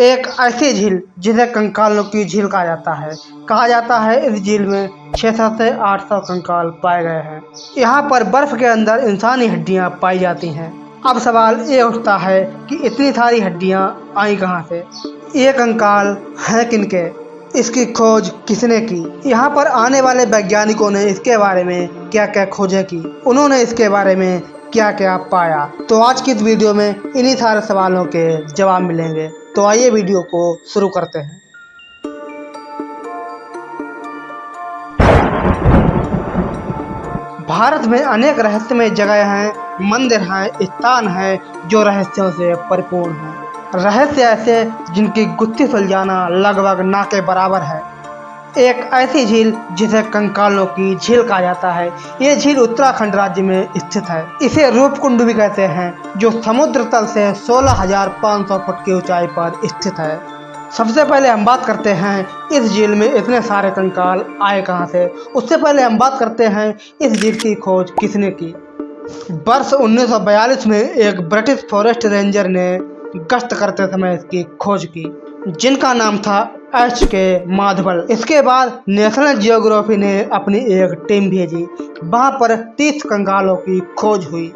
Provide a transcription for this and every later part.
एक ऐसी झील जिसे कंकालों की झील कहा जाता है। इस झील में 600 से 800 कंकाल पाए गए हैं। यहाँ पर बर्फ के अंदर इंसानी हड्डियाँ पाई जाती हैं। अब सवाल ये उठता है कि इतनी सारी हड्डियाँ आई कहाँ से? ये कंकाल हैं किनके? इसकी खोज किसने की? यहाँ पर आने वाले वैज्ञानिकों ने इसके बारे में क्या क्या खोजें की, उन्होंने इसके बारे में क्या क्या पाया। तो आज की इस वीडियो में इन्हीं सारे सवालों के जवाब मिलेंगे। तो आइए वीडियो को शुरू करते हैं। भारत में अनेक रहस्यमय जगह हैं, मंदिर हैं, स्थान हैं जो रहस्यों से परिपूर्ण हैं। रहस्य ऐसे जिनकी गुत्थी सुलझाना लगभग ना के बराबर है। एक ऐसी झील जिसे कंकालों की झील कहा जाता है। ये झील उत्तराखंड राज्य में स्थित है। इसे रूपकुंड भी कहते हैं, जो समुद्र तल से 16,500 फुट की ऊंचाई पर स्थित है। सबसे पहले हम बात करते हैं इस झील में इतने सारे कंकाल आए कहां से। उससे पहले हम बात करते हैं इस झील की खोज किसने की। वर्ष 1942 में एक ब्रिटिश फॉरेस्ट रेंजर ने गश्त करते समय इसकी खोज की, जिनका नाम था H.K. माधवल। इसके बाद नेशनल जियोग्राफी ने अपनी एक टीम भेजी। वहां पर 30 कंकालों की खोज हुई।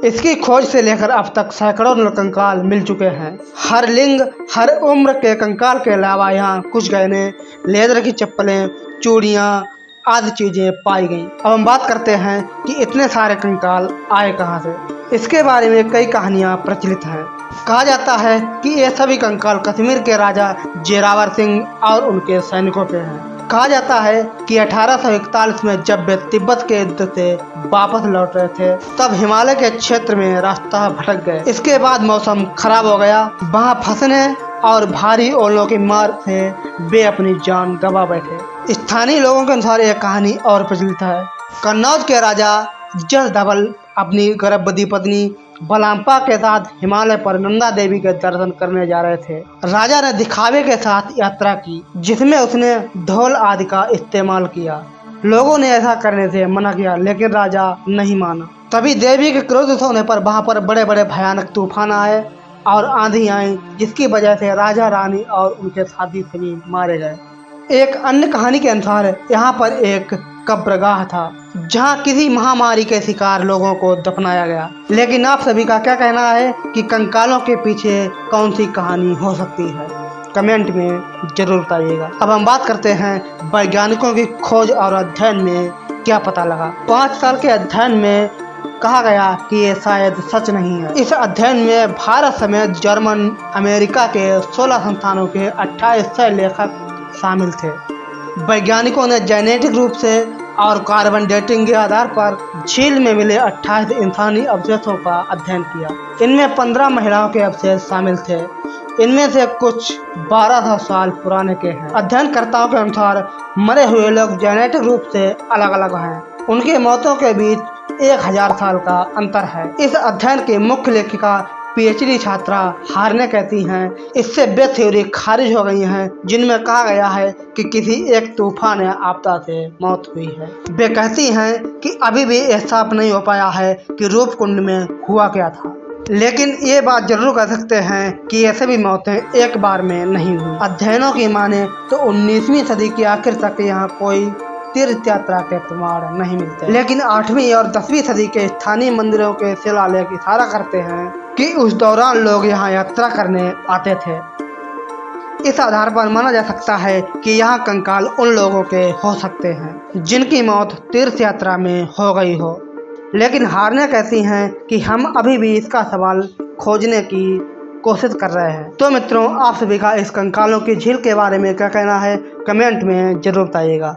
इसकी खोज से लेकर अब तक सैकड़ों कंकाल मिल चुके हैं। हर लिंग, हर उम्र के कंकाल के अलावा यहाँ कुछ गहने, लेदर की चप्पलें, चूड़ियाँ आदि चीजें पाई गईं। अब हम बात करते हैं कि इतने सारे कंकाल आए कहाँ से। इसके बारे में कई कहानियाँ प्रचलित हैं। कहा जाता है कि ये सभी कंकाल कश्मीर के राजा जोरावर सिंह और उनके सैनिकों के हैं। कहा जाता है कि 1841 में जब वे तिब्बत के युद्ध से वापस लौट रहे थे, तब हिमालय के क्षेत्र में रास्ता भटक गए। इसके बाद मौसम खराब हो गया। वहां फंसने और भारी ओलों की मार से वे अपनी जान गंवा बैठे। स्थानीय लोगों के अनुसार यह कहानी और प्रचलित है। कन्नौज के राजा जस धवल अपनी गर्भवती पत्नी बलाम्पा के साथ हिमालय पर नंदा देवी के दर्शन करने जा रहे थे। राजा ने दिखावे के साथ यात्रा की, जिसमें उसने ढोल आदि का इस्तेमाल किया। लोगों ने ऐसा करने से मना किया, लेकिन राजा नहीं माना। तभी देवी के क्रोध होने पर वहां पर बड़े बड़े भयानक तूफान आए और आंधी आई, जिसकी वजह से राजा, रानी और उनके साथी सभी मारे गए। एक अन्य कहानी के अनुसार यहाँ पर एक कब्रगाह था, जहाँ किसी महामारी के शिकार लोगों को दफनाया गया। लेकिन आप सभी का क्या कहना है कि कंकालों के पीछे कौन सी कहानी हो सकती है? कमेंट में जरूर बताइएगा। अब हम बात करते हैं वैज्ञानिकों की खोज और अध्ययन में क्या पता लगा। 5 साल के अध्ययन में कहा गया कि ये शायद सच नहीं है। इस अध्ययन में भारत समेत जर्मन, अमेरिका के 16 संस्थानों के 2800 लेखक शामिल थे। वैज्ञानिकों ने जेनेटिक रूप से और कार्बन डेटिंग के आधार पर झील में मिले 28 इंसानी अवशेषों का अध्ययन किया। इनमें 15 महिलाओं के अवशेष शामिल थे। इनमें से कुछ 1200 साल पुराने के हैं। अध्ययनकर्ताओं के अनुसार मरे हुए लोग जेनेटिक रूप से अलग अलग हैं। उनकी मौतों के बीच 1000 साल का अंतर है। इस अध्ययन की मुख्य लेखिका PhD छात्रा हारने कहती हैं, इससे वे थ्योरी खारिज हो गई हैं जिनमें कहा गया है कि किसी एक तूफान या आपदा से मौत हुई है। वे कहती हैं कि अभी भी यह साफ नहीं हो पाया है कि रूपकुंड में हुआ क्या था। लेकिन ये बात जरूर कह सकते हैं कि ये सभी मौतें एक बार में नहीं हुई। अध्ययनों की माने तो 19वीं सदी के आखिर तक यहाँ कोई तीर्थ यात्रा के प्रमाण नहीं मिलते। लेकिन 8वीं और 10वीं सदी के स्थानीय मंदिरों के शिलालेख इशारा करते हैं कि उस दौरान लोग यहाँ यात्रा करने आते थे। इस आधार पर माना जा सकता है कि यहाँ कंकाल उन लोगों के हो सकते हैं जिनकी मौत तीर्थ यात्रा में हो गई हो। लेकिन हारने कहती हैं कि हम अभी भी इसका सवाल खोजने की कोशिश कर रहे हैं। तो मित्रों, आप सभी का इस कंकालों की झील के बारे में क्या कहना है? कमेंट में जरूर बताइएगा।